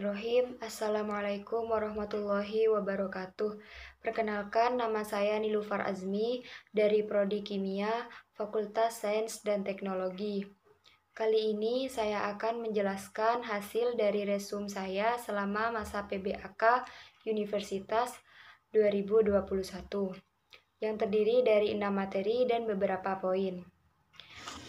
Bismillahirrahmanirrahim. Assalamualaikum warahmatullahi wabarakatuh. Perkenalkan, nama saya Nilufar Azmi dari Prodi Kimia, Fakultas Sains dan Teknologi. Kali ini saya akan menjelaskan hasil dari resum saya selama masa PBAK Universitas 2021, yang terdiri dari 6 materi dan beberapa poin.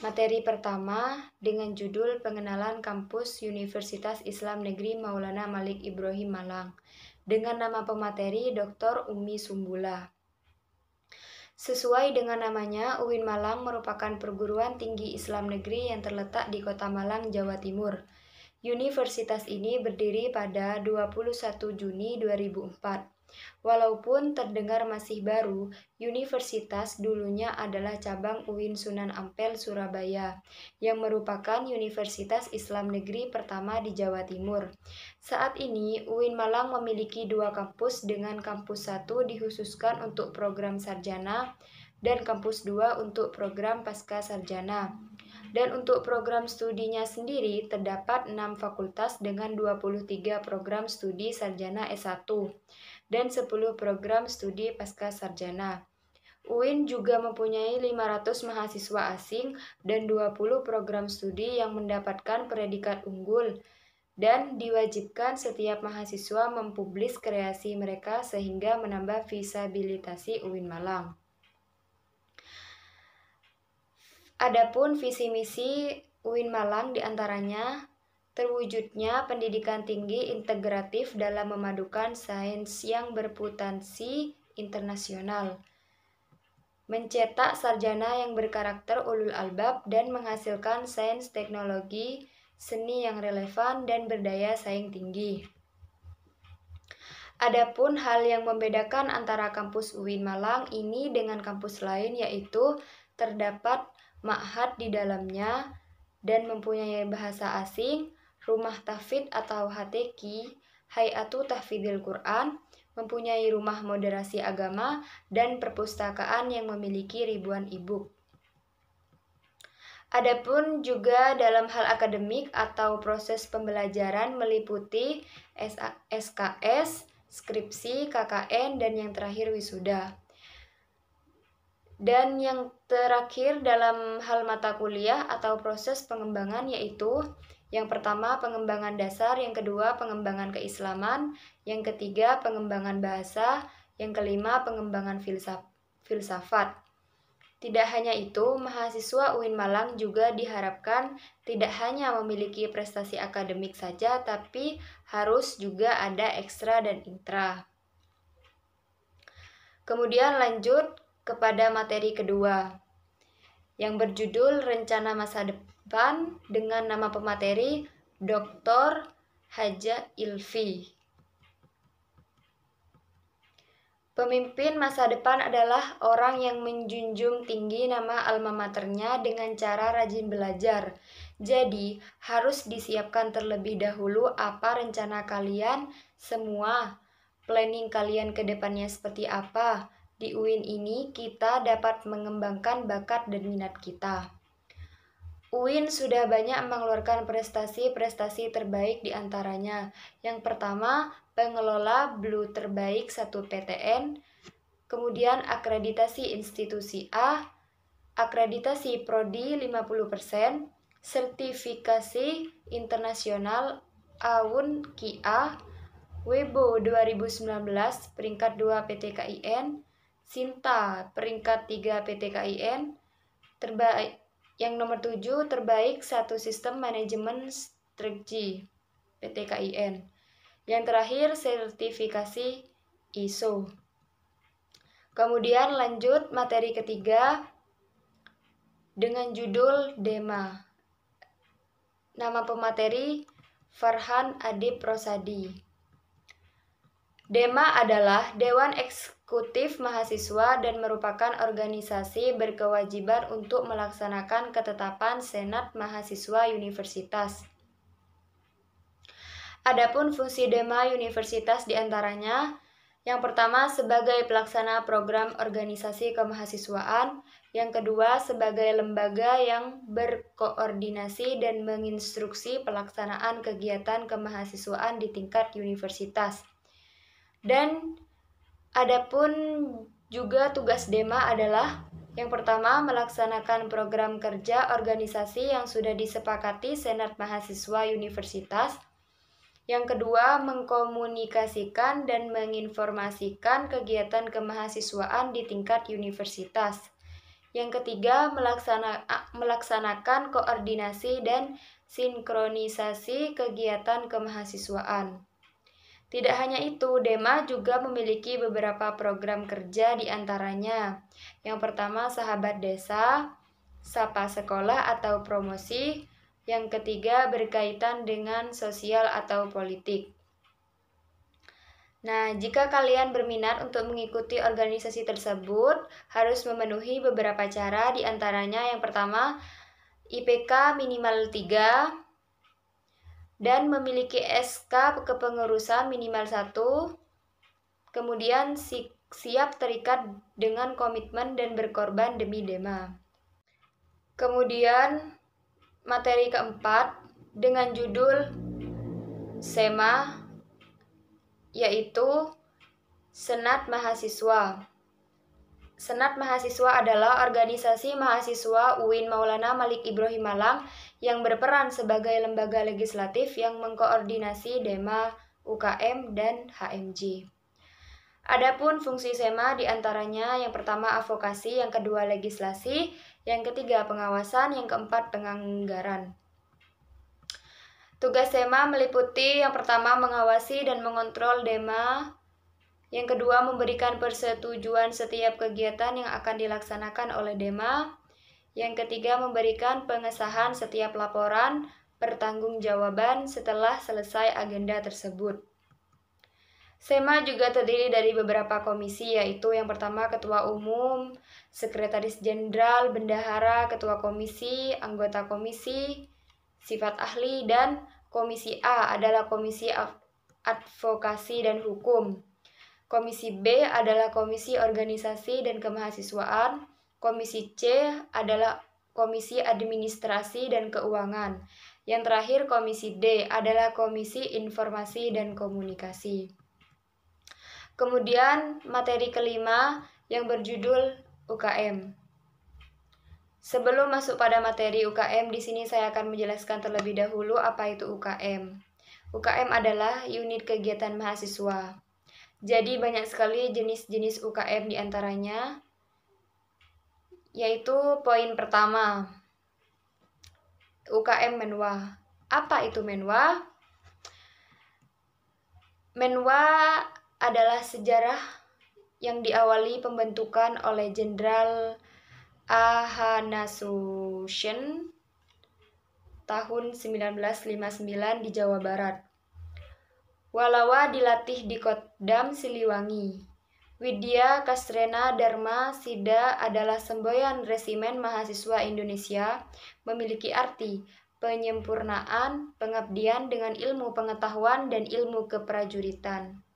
Materi pertama dengan judul Pengenalan Kampus Universitas Islam Negeri Maulana Malik Ibrahim Malang dengan nama pemateri Dr. Umi Sumbula. Sesuai dengan namanya, UIN Malang merupakan perguruan tinggi Islam negeri yang terletak di Kota Malang, Jawa Timur. Universitas ini berdiri pada 21 Juni 2004. Walaupun terdengar masih baru, universitas dulunya adalah cabang UIN Sunan Ampel, Surabaya, yang merupakan universitas Islam negeri pertama di Jawa Timur. Saat ini, UIN Malang memiliki 2 kampus dengan kampus 1 dikhususkan untuk program sarjana dan kampus 2 untuk program pasca sarjana. Dan untuk program studinya sendiri terdapat 6 fakultas dengan 23 program studi sarjana S1 dan 10 program studi pasca sarjana. UIN juga mempunyai 500 mahasiswa asing dan 20 program studi yang mendapatkan predikat unggul dan diwajibkan setiap mahasiswa mempublis kreasi mereka sehingga menambah visabilitasi UIN Malang. Adapun visi misi UIN Malang diantaranya terwujudnya pendidikan tinggi integratif dalam memadukan sains yang berpotensi internasional, mencetak sarjana yang berkarakter ulul albab dan menghasilkan sains teknologi seni yang relevan dan berdaya saing tinggi. Adapun hal yang membedakan antara kampus UIN Malang ini dengan kampus lain yaitu terdapat ma'had di dalamnya dan mempunyai bahasa asing, rumah tahfidz atau HTQ, Hay'atu Tahfidzil Quran, mempunyai rumah moderasi agama, dan perpustakaan yang memiliki ribuan e-book. Adapun juga dalam hal akademik atau proses pembelajaran meliputi SKS, skripsi, KKN, dan yang terakhir wisuda. Dan yang terakhir dalam hal mata kuliah atau proses pengembangan yaitu yang pertama pengembangan dasar, yang kedua pengembangan keislaman, yang ketiga pengembangan bahasa, yang kelima pengembangan filsafat. Tidak hanya itu, mahasiswa UIN Malang juga diharapkan tidak hanya memiliki prestasi akademik saja, tapi harus juga ada ekstra dan intra. Kemudian lanjut kepada materi kedua yang berjudul Rencana Masa Depan dengan nama pemateri Dr. Haja Ilfi. Pemimpin masa depan adalah orang yang menjunjung tinggi nama alma maternya dengan cara rajin belajar. Jadi, harus disiapkan terlebih dahulu apa rencana kalian semua, planning kalian ke depannya seperti apa. Di UIN ini kita dapat mengembangkan bakat dan minat kita. UIN sudah banyak mengeluarkan prestasi-prestasi terbaik di antaranya. Yang pertama, pengelola Blue terbaik 1 PTN, kemudian akreditasi institusi A, akreditasi Prodi 50%, sertifikasi internasional AUN KIA, Webo 2019 peringkat 2 PTKIN, Sinta peringkat 3 PTKIN, terbaik yang nomor 7 terbaik 1 sistem manajemen strategi PTKIN. Yang terakhir sertifikasi ISO. Kemudian lanjut materi ketiga dengan judul DEMA. Nama pemateri Farhan Adib Rosadi. DEMA adalah Dewan Eksekutif Mahasiswa dan merupakan organisasi berkewajiban untuk melaksanakan ketetapan Senat Mahasiswa Universitas. Adapun fungsi DEMA Universitas diantaranya, yang pertama sebagai pelaksana program organisasi kemahasiswaan, Yang kedua, sebagai lembaga yang berkoordinasi dan menginstruksi pelaksanaan kegiatan kemahasiswaan di tingkat universitas. Dan adapun juga tugas DEMA adalah yang pertama, melaksanakan program kerja organisasi yang sudah disepakati Senat Mahasiswa Universitas. Yang kedua, mengkomunikasikan dan menginformasikan kegiatan kemahasiswaan di tingkat universitas. Yang ketiga, melaksanakan koordinasi dan sinkronisasi kegiatan kemahasiswaan. Tidak hanya itu, DEMA juga memiliki beberapa program kerja di antaranya. Yang pertama, Sahabat Desa, Sapa Sekolah atau promosi. Yang ketiga, berkaitan dengan sosial atau politik. Nah, jika kalian berminat untuk mengikuti organisasi tersebut, harus memenuhi beberapa cara, di antaranya yang pertama, IPK minimal 3, dan memiliki SK kepengurusan minimal 1, kemudian siap terikat dengan komitmen dan berkorban demi DEMA. Kemudian, materi keempat, dengan judul SEMA, yaitu Senat Mahasiswa. Senat Mahasiswa adalah organisasi mahasiswa UIN Maulana Malik Ibrahim Malang yang berperan sebagai lembaga legislatif yang mengkoordinasi DEMA, UKM, dan HMJ. Adapun fungsi SEMA diantaranya yang pertama advokasi, yang kedua legislasi, yang ketiga pengawasan, yang keempat penganggaran. Tugas SEMA meliputi yang pertama mengawasi dan mengontrol DEMA, yang kedua memberikan persetujuan setiap kegiatan yang akan dilaksanakan oleh DEMA, yang ketiga memberikan pengesahan setiap laporan pertanggungjawaban setelah selesai agenda tersebut. SEMA juga terdiri dari beberapa komisi, yaitu yang pertama Ketua Umum, Sekretaris Jenderal, Bendahara, Ketua Komisi, Anggota Komisi, Sifat Ahli, dan Komisi A adalah Komisi Advokasi dan Hukum. Komisi B adalah Komisi Organisasi dan Kemahasiswaan. Komisi C adalah Komisi Administrasi dan Keuangan. Yang terakhir Komisi D adalah Komisi Informasi dan Komunikasi. Kemudian materi kelima yang berjudul UKM. Sebelum masuk pada materi UKM, di sini saya akan menjelaskan terlebih dahulu apa itu UKM. UKM adalah unit kegiatan mahasiswa. Jadi banyak sekali jenis-jenis UKM di antaranya, yaitu poin pertama, UKM Menwa. Apa itu Menwa? Menwa adalah sejarah yang diawali pembentukan oleh Jenderal A.H. Nasution tahun 1959 di Jawa Barat. Walawa dilatih di Kodam Siliwangi. Widya Kasrena Dharma Sida adalah semboyan Resimen Mahasiswa Indonesia, memiliki arti penyempurnaan pengabdian dengan ilmu pengetahuan dan ilmu keprajuritan.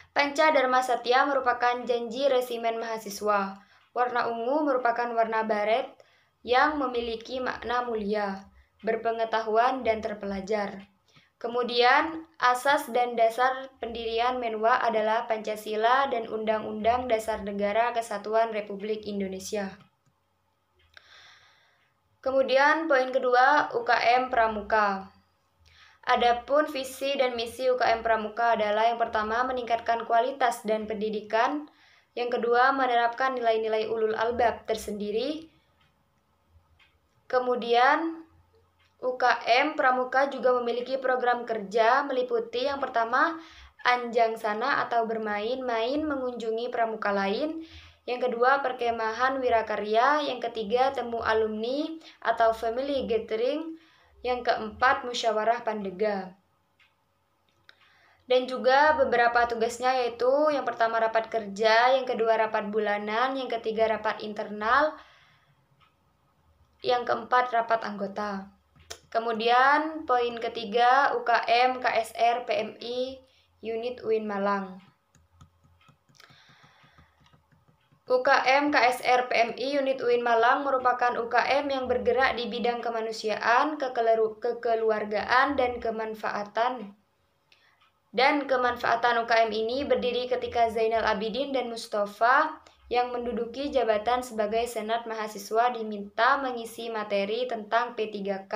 Panca Dharma Satya merupakan janji Resimen Mahasiswa. Warna ungu merupakan warna baret yang memiliki makna mulia, berpengetahuan, dan terpelajar. Kemudian, asas dan dasar pendirian Menwa adalah Pancasila dan Undang-Undang Dasar Negara Kesatuan Republik Indonesia. Kemudian, poin kedua, UKM Pramuka. Adapun visi dan misi UKM Pramuka adalah yang pertama, meningkatkan kualitas dan pendidikan. Yang kedua, menerapkan nilai-nilai ulul albab tersendiri. Kemudian, UKM Pramuka juga memiliki program kerja meliputi yang pertama, anjang sana atau bermain-main mengunjungi pramuka lain. Yang kedua, perkemahan wirakarya. Yang ketiga, temu alumni atau family gathering. Yang keempat, musyawarah pandega. Dan juga beberapa tugasnya, yaitu yang pertama rapat kerja, yang kedua rapat bulanan, yang ketiga rapat internal, yang keempat rapat anggota. Kemudian poin ketiga, UKM KSR PMI Unit UIN Malang. UKM KSR PMI Unit UIN Malang merupakan UKM yang bergerak di bidang kemanusiaan, kekeluargaan, dan kemanfaatan. UKM ini berdiri ketika Zainal Abidin dan Mustafa yang menduduki jabatan sebagai Senat Mahasiswa diminta mengisi materi tentang P3K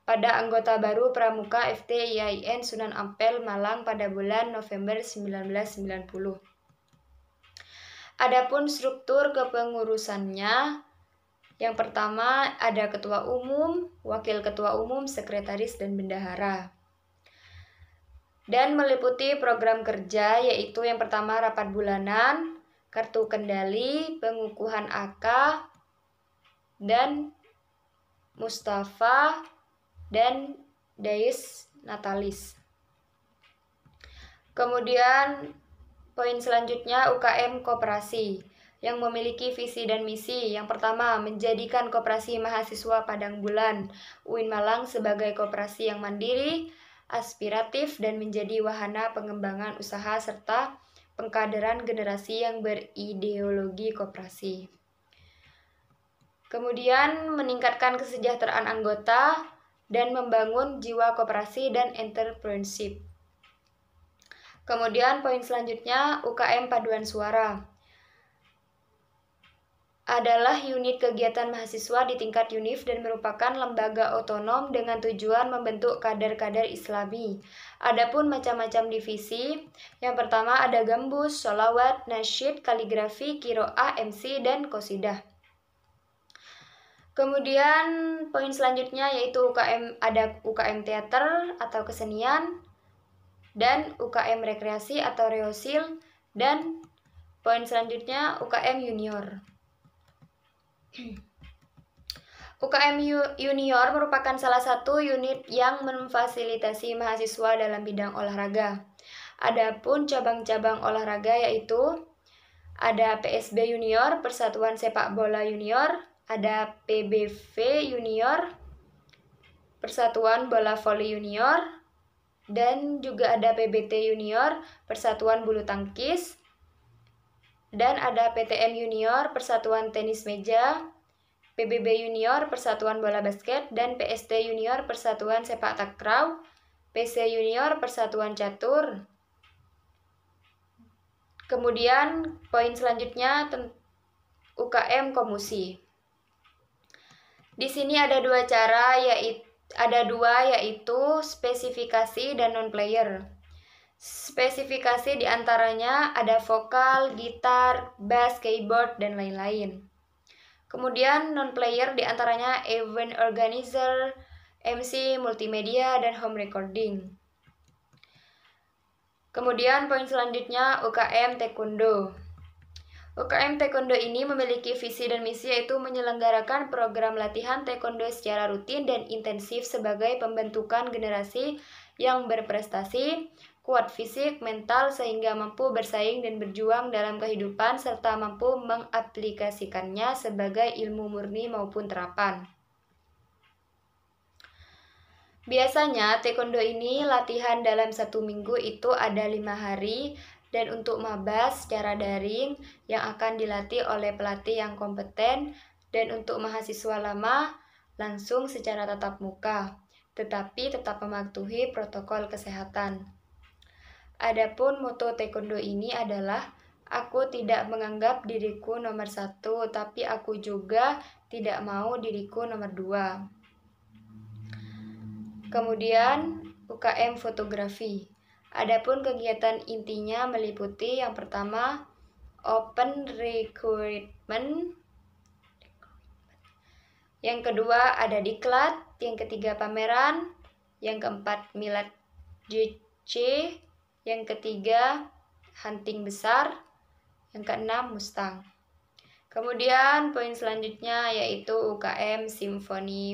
pada anggota baru Pramuka FT IAIN Sunan Ampel Malang pada bulan November 1990. Adapun struktur kepengurusannya, yang pertama ada ketua umum, wakil ketua umum, sekretaris, dan bendahara. Dan meliputi program kerja yaitu yang pertama rapat bulanan, kartu kendali, pengukuhan AK, dan Mustafa, dan Dais Natalis. Kemudian poin selanjutnya UKM Koperasi yang memiliki visi dan misi. Yang pertama, menjadikan Koperasi Mahasiswa Padang Bulan UIN Malang sebagai koperasi yang mandiri, aspiratif, dan menjadi wahana pengembangan usaha serta pengkaderan generasi yang berideologi koperasi. Kemudian, meningkatkan kesejahteraan anggota dan membangun jiwa koperasi dan entrepreneurship. Kemudian poin selanjutnya UKM Paduan Suara adalah unit kegiatan mahasiswa di tingkat univ dan merupakan lembaga otonom dengan tujuan membentuk kader-kader Islami. Adapun macam-macam divisi, yang pertama ada gambus, sholawat, nasyid, kaligrafi, kiroah, MC, dan qosidah. Kemudian poin selanjutnya yaitu ada UKM teater atau kesenian, dan UKM rekreasi atau reosil, dan poin selanjutnya UKM junior. UKM junior merupakan salah satu unit yang memfasilitasi mahasiswa dalam bidang olahraga. Adapun cabang-cabang olahraga yaitu ada PSB junior, Persatuan Sepak Bola Junior, ada PBV junior, Persatuan Bola Voli Junior, dan juga ada PBT Junior, Persatuan Bulu Tangkis, dan ada PTM Junior, Persatuan Tenis Meja, PBB Junior, Persatuan Bola Basket, dan PST Junior, Persatuan Sepak Takraw, PC Junior, Persatuan Catur. Kemudian poin selanjutnya UKM Komusi. Di sini ada dua cara, yaitu spesifikasi dan non-player. Spesifikasi diantaranya ada vokal, gitar, bass, keyboard, dan lain-lain. Kemudian non-player diantaranya event organizer, MC, multimedia, dan home recording. Kemudian poin selanjutnya UKM Taekwondo. UKM Taekwondo ini memiliki visi dan misi yaitu menyelenggarakan program latihan taekwondo secara rutin dan intensif sebagai pembentukan generasi yang berprestasi, kuat fisik, mental sehingga mampu bersaing dan berjuang dalam kehidupan serta mampu mengaplikasikannya sebagai ilmu murni maupun terapan. Biasanya taekwondo ini latihan dalam 1 minggu itu ada 5 hari, dan untuk maba secara daring yang akan dilatih oleh pelatih yang kompeten, dan untuk mahasiswa lama langsung secara tatap muka, tetapi tetap mematuhi protokol kesehatan. Adapun moto taekwondo ini adalah aku tidak menganggap diriku nomor 1, tapi aku juga tidak mau diriku nomor 2. Kemudian UKM fotografi. Adapun kegiatan intinya meliputi yang pertama open recruitment, yang kedua ada diklat, yang ketiga pameran, yang keempat milad JC, yang ketiga hunting besar, yang keenam Mustang. Kemudian poin selanjutnya yaitu UKM Simfoni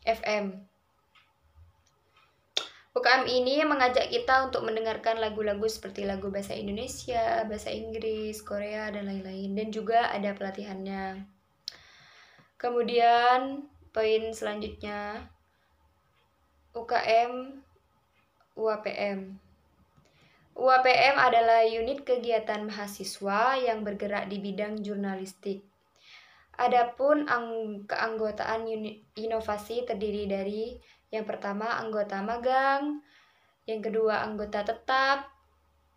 FM. UKM ini mengajak kita untuk mendengarkan lagu-lagu seperti lagu bahasa Indonesia, bahasa Inggris, Korea, dan lain-lain. Dan juga ada pelatihannya. Kemudian poin selanjutnya UKM UAPM. UAPM adalah unit kegiatan mahasiswa yang bergerak di bidang jurnalistik. Adapun keanggotaan unit inovasi terdiri dari yang pertama anggota magang, yang kedua anggota tetap,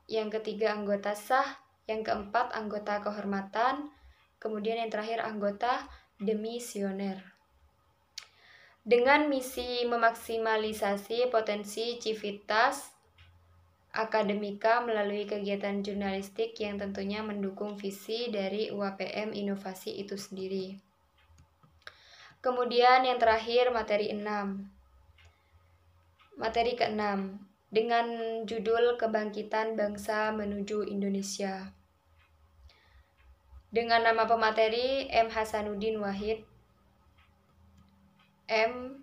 yang ketiga anggota sah, yang keempat anggota kehormatan, kemudian yang terakhir anggota demisioner. Dengan misi memaksimalisasi potensi civitas akademika melalui kegiatan jurnalistik yang tentunya mendukung visi dari UAPM inovasi itu sendiri. Kemudian yang terakhir materi 6. Materi ke-6 dengan judul Kebangkitan Bangsa Menuju Indonesia. Dengan nama pemateri M. Hasanuddin Wahid, M.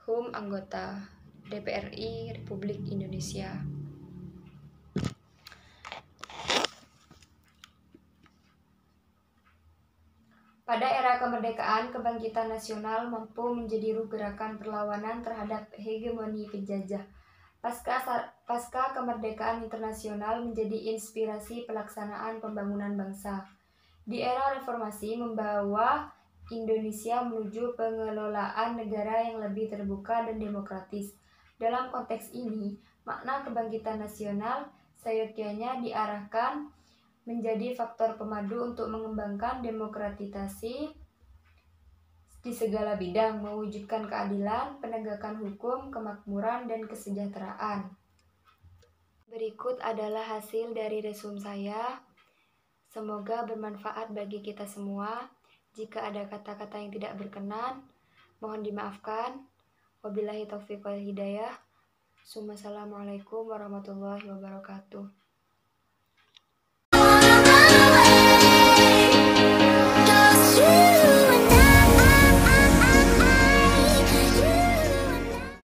Hum anggota DPR RI Republik Indonesia. Pada era kemerdekaan, kebangkitan nasional mampu menjadi ruh gerakan perlawanan terhadap hegemoni penjajah. Pasca kemerdekaan internasional menjadi inspirasi pelaksanaan pembangunan bangsa. Di era reformasi membawa Indonesia menuju pengelolaan negara yang lebih terbuka dan demokratis. Dalam konteks ini, makna kebangkitan nasional seyogyanya diarahkan menjadi faktor pemadu untuk mengembangkan demokratisasi di segala bidang, mewujudkan keadilan, penegakan hukum, kemakmuran, dan kesejahteraan. Berikut adalah hasil dari resume saya. Semoga bermanfaat bagi kita semua. Jika ada kata-kata yang tidak berkenan, mohon dimaafkan. Wabillahi taufiq wal hidayah. Assalamualaikum warahmatullahi wabarakatuh.